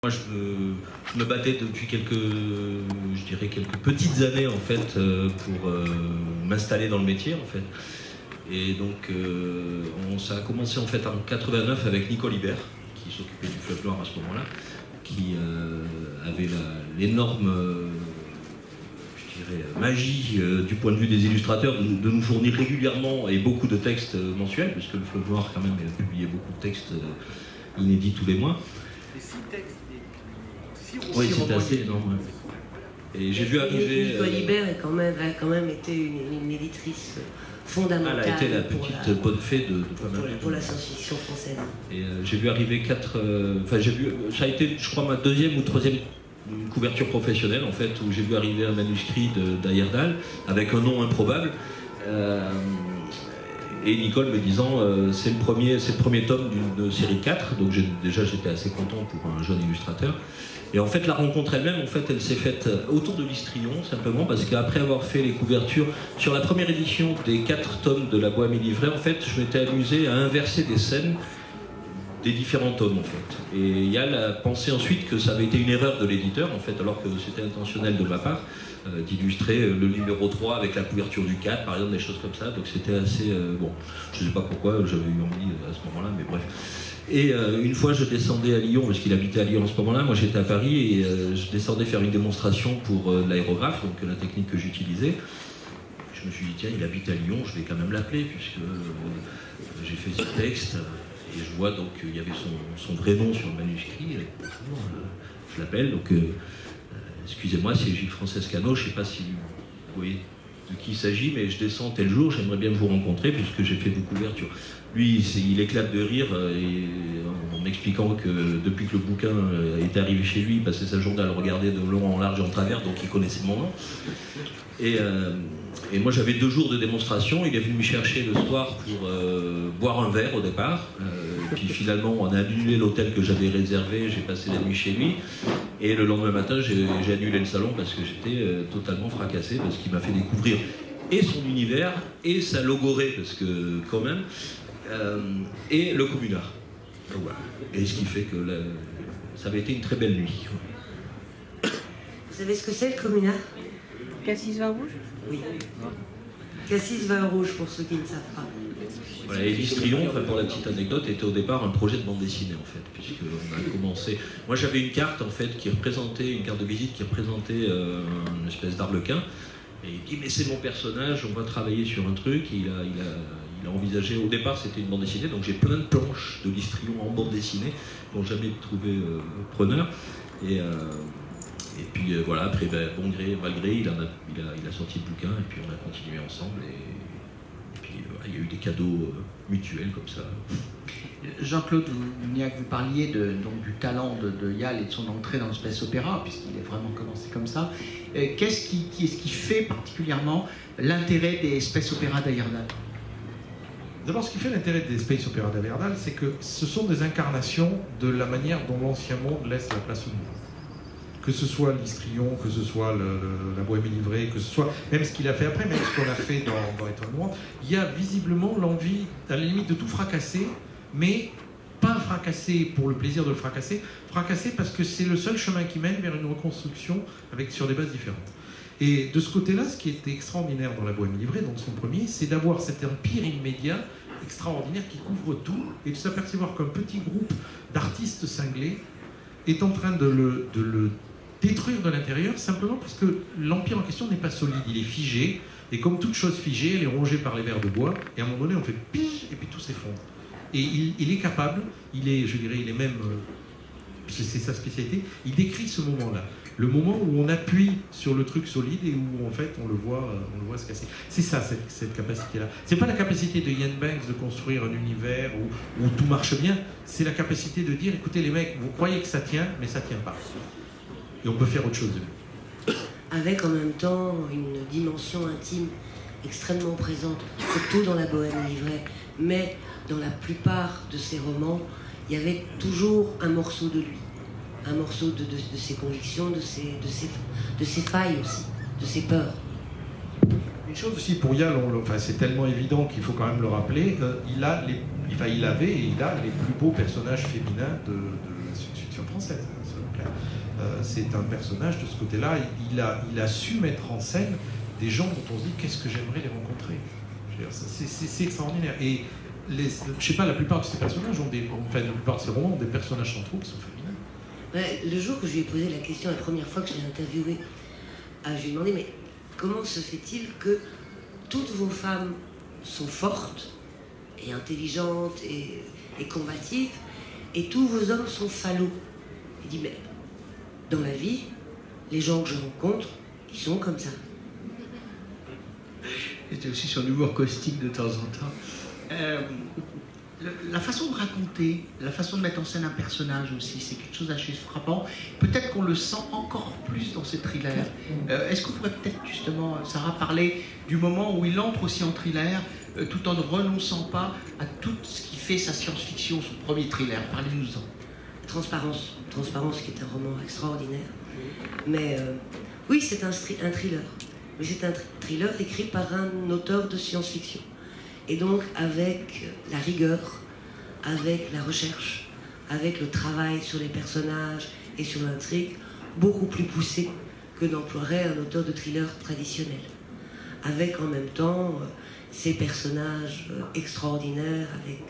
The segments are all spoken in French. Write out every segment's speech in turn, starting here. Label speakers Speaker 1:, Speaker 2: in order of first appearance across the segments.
Speaker 1: Moi, je me battais depuis quelques petites années en fait pour m'installer dans le métier en fait. Et donc, ça a commencé en fait en 89 avec Nicole Ibert, qui s'occupait du Fleuve Noir à ce moment-là, qui avait l'énorme magie du point de vue des illustrateurs de nous fournir régulièrement et beaucoup de textes mensuels, puisque le Fleuve Noir quand même a publié beaucoup de textes inédits tous les mois.
Speaker 2: Et 6 textes,
Speaker 1: oui, c'était assez énorme. Ouais. Et j'ai vu arriver.
Speaker 3: Nicole Ibert a quand même été une éditrice fondamentale.
Speaker 1: Elle a été la petite bonne fée de pas mal
Speaker 3: pour la science-fiction française.
Speaker 1: Et j'ai vu arriver ça a été, je crois, ma deuxième ou troisième couverture professionnelle, en fait, où j'ai vu arriver un manuscrit d'Heyerdahl avec un nom improbable. Et Nicole me disant c'est le premier tome d'une série 4, donc j'étais assez content pour un jeune illustrateur. Et en fait la rencontre elle-même, en fait, elle s'est faite autour de l'Histrion, simplement parce qu'après avoir fait les couvertures sur la première édition des 4 tomes de La Bohème et Livrée, en fait je m'étais amusé à inverser des scènes des différents tomes en fait. Et Yal a pensé ensuite que ça avait été une erreur de l'éditeur en fait, alors que c'était intentionnel de ma part d'illustrer le numéro 3 avec la couverture du 4 par exemple, des choses comme ça, donc c'était assez bon, je sais pas pourquoi j'avais eu envie à ce moment là, mais bref. Et une fois je descendais à Lyon, parce qu'il habitait à Lyon en ce moment là, moi j'étais à Paris et je descendais faire une démonstration pour l'aérographe, donc la technique que j'utilisais. Je me suis dit tiens, il habite à Lyon, je vais quand même l'appeler puisque j'ai fait ce texte. Et je vois donc qu'il y avait son vrai nom sur le manuscrit. Je l'appelle, donc excusez-moi, c'est Gilles Francescano, je ne sais pas si vous voyez de qui il s'agit, mais je descends tel jour, j'aimerais bien vous rencontrer puisque j'ai fait vos couvertures. Lui, il éclate de rire en m'expliquant que depuis que le bouquin est arrivé chez lui, il passait sa journée à le regarder de long en large et en travers, donc il connaissait mon nom. Et moi j'avais 2 jours de démonstration, il est venu me chercher le soir pour boire un verre au départ, puis finalement on a annulé l'hôtel que j'avais réservé, j'ai passé la nuit chez lui, et le lendemain matin j'ai annulé le salon parce que j'étais totalement fracassé, parce qu'il m'a fait découvrir et son univers, et sa logorée, parce que quand même, et le communard. Donc, voilà. Et ce qui fait que ça avait été une très belle nuit.
Speaker 3: Vous savez ce que c'est le communard?
Speaker 4: Cassis vin rouge?
Speaker 3: Oui. Cassis vin rouge pour ceux qui ne savent pas.
Speaker 1: Voilà, et l'Histrion, pour la petite anecdote, était au départ un projet de bande dessinée en fait, puisqu'on a commencé. Moi j'avais une carte en fait qui représentait, une carte de visite qui représentait une espèce d'arlequin, et il dit mais c'est mon personnage, on va travailler sur un truc. Il a envisagé, au départ c'était une bande dessinée, donc j'ai plein de planches de l'Histrion en bande dessinée qui n'ont jamais trouvé preneur. Et puis voilà, après, bon gré, mal gré, il a sorti le bouquin et puis on a continué ensemble. Et puis il y a eu des cadeaux mutuels comme ça.
Speaker 5: Jean-Claude Mouniac, vous parliez donc du talent de Yal et de son entrée dans le space opéra, puisqu'il est vraiment commencé comme ça. Qu'est-ce qui fait particulièrement l'intérêt des space opéras d'Heyerdahl?
Speaker 6: D'abord, ce qui fait l'intérêt des space opéras d'Heyerdahl, c'est que ce sont des incarnations de la manière dont l'ancien monde laisse la place au nouveau. Que ce soit l'Histrion, que ce soit la Bohème et Livrée, que ce soit même ce qu'il a fait après, même ce qu'on a fait dans Étoile Noire, il y a visiblement l'envie, à la limite, de tout fracasser, mais pas fracasser pour le plaisir de le fracasser parce que c'est le seul chemin qui mène vers une reconstruction sur des bases différentes. Et de ce côté-là, ce qui était extraordinaire dans la Bohème et Livrée, donc son premier, c'est d'avoir cet empire immédiat extraordinaire qui couvre tout et de s'apercevoir qu'un petit groupe d'artistes cinglés est en train de le détruire de l'intérieur, simplement parce que l'empire en question n'est pas solide, il est figé, et comme toute chose figée, elle est rongée par les vers de bois, et à un moment donné on fait pige, et puis tout s'effondre. Et il est capable, il est même, c'est sa spécialité, il décrit ce moment-là, le moment où on appuie sur le truc solide et où en fait on le voit se casser. C'est ça, cette capacité-là. C'est pas la capacité de Ian Banks de construire un univers où tout marche bien, c'est la capacité de dire, écoutez les mecs, vous croyez que ça tient, mais ça tient pas. Et on peut faire autre chose de lui.
Speaker 3: Avec en même temps une dimension intime extrêmement présente, surtout dans la Bohème et Livrée, mais dans la plupart de ses romans, il y avait toujours un morceau de lui, un morceau de ses convictions, de ses failles aussi, de ses peurs.
Speaker 6: Une chose aussi pour Yal, c'est tellement évident qu'il faut quand même le rappeler, il a les plus beaux personnages féminins de la science-fiction française, ça vous plaît. c'est un personnage de ce côté-là. Il a su mettre en scène des gens dont on se dit qu'est-ce que j'aimerais les rencontrer. C'est extraordinaire. Et je sais pas, la plupart de ces personnages ont la plupart de ces romans ont des personnages centraux qui sont féminins.
Speaker 3: Ouais, le jour que je lui ai posé la question, la première fois que je l'ai interviewé, je lui ai demandé mais comment se fait-il que toutes vos femmes sont fortes et intelligentes et combatives et tous vos hommes sont falots? Il dit mais dans la vie, les gens que je rencontre, ils sont comme ça.
Speaker 5: C'était aussi son humour caustique de temps en temps. La façon de raconter, la façon de mettre en scène un personnage aussi, c'est quelque chose d'assez frappant. Peut-être qu'on le sent encore plus dans ces thrillers. Est-ce qu'on pourrait peut-être justement, Sarah, parler du moment où il entre aussi en thriller, tout en ne renonçant pas à tout ce qui fait sa science-fiction, son premier thriller? Parlez-nous-en.
Speaker 3: Transparence. Transparence qui est un roman extraordinaire. Mais oui, c'est un thriller. Mais c'est un thriller écrit par un auteur de science-fiction. Et donc avec la rigueur, avec la recherche, avec le travail sur les personnages et sur l'intrigue, beaucoup plus poussé que n'emploierait un auteur de thriller traditionnel. Avec en même temps ces personnages extraordinaires, avec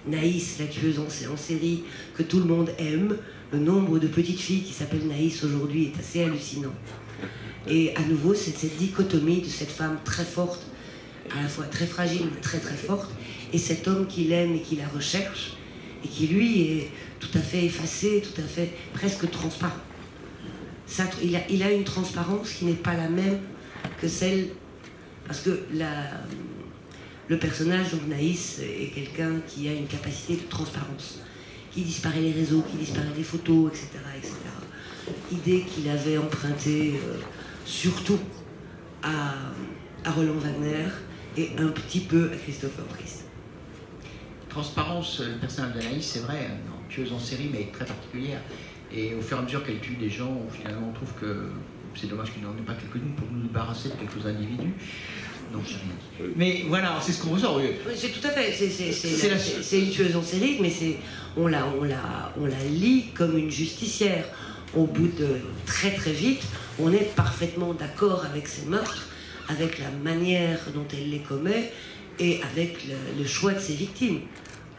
Speaker 3: Naïs, la tueuse en série, que tout le monde aime. Le nombre de petites filles qui s'appellent Naïs aujourd'hui est assez hallucinant. Et à nouveau, c'est cette dichotomie de cette femme très forte, à la fois très fragile mais très très forte, et cet homme qui l'aime et qui la recherche, et qui lui est tout à fait effacé, tout à fait presque transparent. Ça, il a une transparence qui n'est pas la même que celle... Parce que le personnage, donc Naïs, est quelqu'un qui a une capacité de transparence, qui disparaît les réseaux, qui disparaît les photos, etc. etc. Idée qu'il avait empruntée surtout à Roland Wagner et un petit peu à Christopher Priest.
Speaker 5: Transparence, le personnage d'Anaïs, c'est vrai, une tueuse en série, mais très particulière. Et au fur et à mesure qu'elle tue des gens, finalement, on trouve que c'est dommage qu'il n'en ait pas quelques-unes pour nous débarrasser de quelques individus. Non, je n'ai rien dit. Mais voilà, c'est ce qu'on ressort.
Speaker 3: Oui, c'est tout à fait. C'est une tueuse en série, mais on la lit comme une justicière. Au bout de très très vite, on est parfaitement d'accord avec ses meurtres, avec la manière dont elle les commet et avec le choix de ses victimes.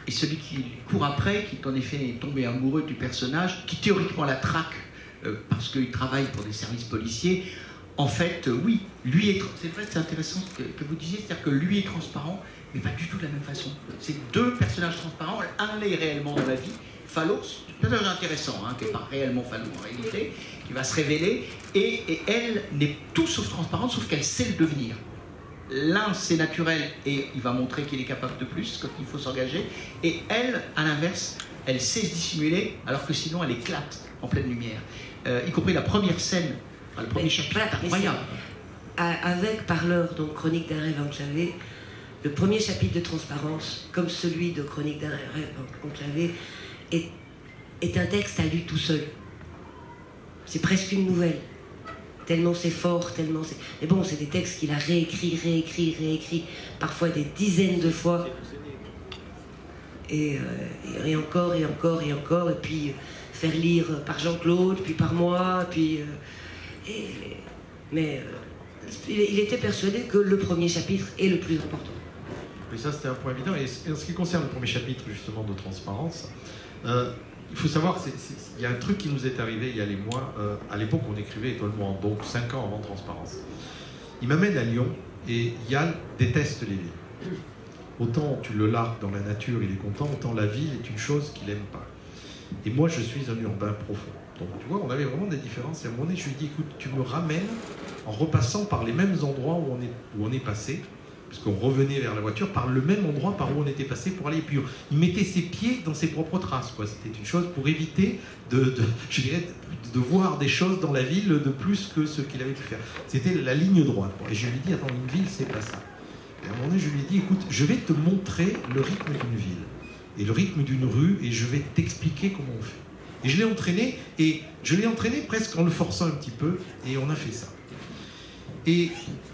Speaker 5: Et celui qui court après, qui en effet est tombé amoureux du personnage, qui théoriquement la traque parce qu'il travaille pour des services policiers, en fait, oui, lui est... C'est vrai, c'est intéressant ce que vous disiez, c'est-à-dire que lui est transparent, mais pas du tout de la même façon. C'est deux personnages transparents, un l'est réellement dans la vie, Phallos, c'est un personnage intéressant, qui n'est pas réellement Phallos en réalité, qui va se révéler, et elle n'est tout sauf transparente, sauf qu'elle sait le devenir. L'un, c'est naturel, et il va montrer qu'il est capable de plus quand il faut s'engager, et elle, à l'inverse, elle sait se dissimuler, alors que sinon elle éclate en pleine lumière. Y compris la première scène, le premier chapitre, incroyable.
Speaker 3: Avec Parleur, donc Chronique d'un rêve enclavé, le premier chapitre de Transparence, comme celui de Chronique d'un rêve enclavé, est un texte à lui tout seul. C'est presque une nouvelle. Tellement c'est fort, tellement c'est... Mais bon, c'est des textes qu'il a réécrit, parfois des dizaines de fois. Et encore, et puis faire lire par Jean-Claude, puis par moi, puis... Mais il était persuadé que le premier chapitre est le plus important.
Speaker 6: Mais ça, c'était un point évident. Et en ce qui concerne le premier chapitre, justement, de Transparence, il faut savoir, il y a un truc qui nous est arrivé il y a les mois. À l'époque, on écrivait étoilement, donc 5 ans avant Transparence. Il m'amène à Lyon et Yann déteste les villes. Autant tu le largues dans la nature, il est content, autant la ville est une chose qu'il n'aime pas. Et moi, je suis un urbain profond. Donc, tu vois, on avait vraiment des différences. Et à un moment donné, je lui ai dit, écoute, tu me ramènes en repassant par les mêmes endroits où on est passé, parce qu'on revenait vers la voiture, par le même endroit par où on était passé pour aller. Et puis, il mettait ses pieds dans ses propres traces, quoi. C'était une chose pour éviter de voir des choses dans la ville de plus que ce qu'il avait pu faire. C'était la ligne droite. Et je lui ai dit, attends, une ville, c'est pas ça. Et à un moment donné, je lui ai dit, écoute, je vais te montrer le rythme d'une ville et le rythme d'une rue, et je vais t'expliquer comment on fait. Et je l'ai entraîné presque en le forçant un petit peu, et on a fait ça. Et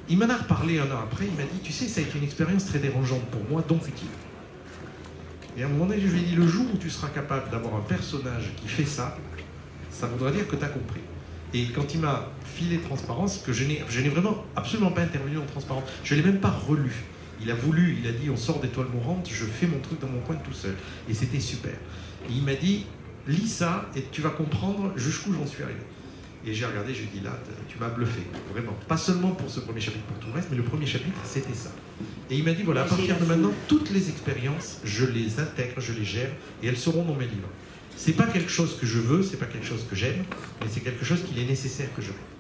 Speaker 6: il m'en a reparlé un an après, il m'a dit, tu sais, ça a été une expérience très dérangeante pour moi, donc utile. Et à un moment donné, je lui ai dit, le jour où tu seras capable d'avoir un personnage qui fait ça, ça voudra dire que tu as compris. Et quand il m'a filé Transparence, que je n'ai vraiment absolument pas intervenu en Transparence, je ne l'ai même pas relu. Il a voulu, il a dit on sort d'Étoile Mourante, je fais mon truc dans mon coin tout seul. Et c'était super. Et il m'a dit, lis ça et tu vas comprendre jusqu'où j'en suis arrivé. Et j'ai regardé, j'ai dit là, tu m'as bluffé, vraiment. Pas seulement pour ce premier chapitre, pour tout le reste, mais le premier chapitre, c'était ça. Et il m'a dit, voilà, à partir de maintenant, toutes les expériences, je les intègre, je les gère, et elles seront dans mes livres. C'est pas quelque chose que je veux, c'est pas quelque chose que j'aime, mais c'est quelque chose qu'il est nécessaire que je mette.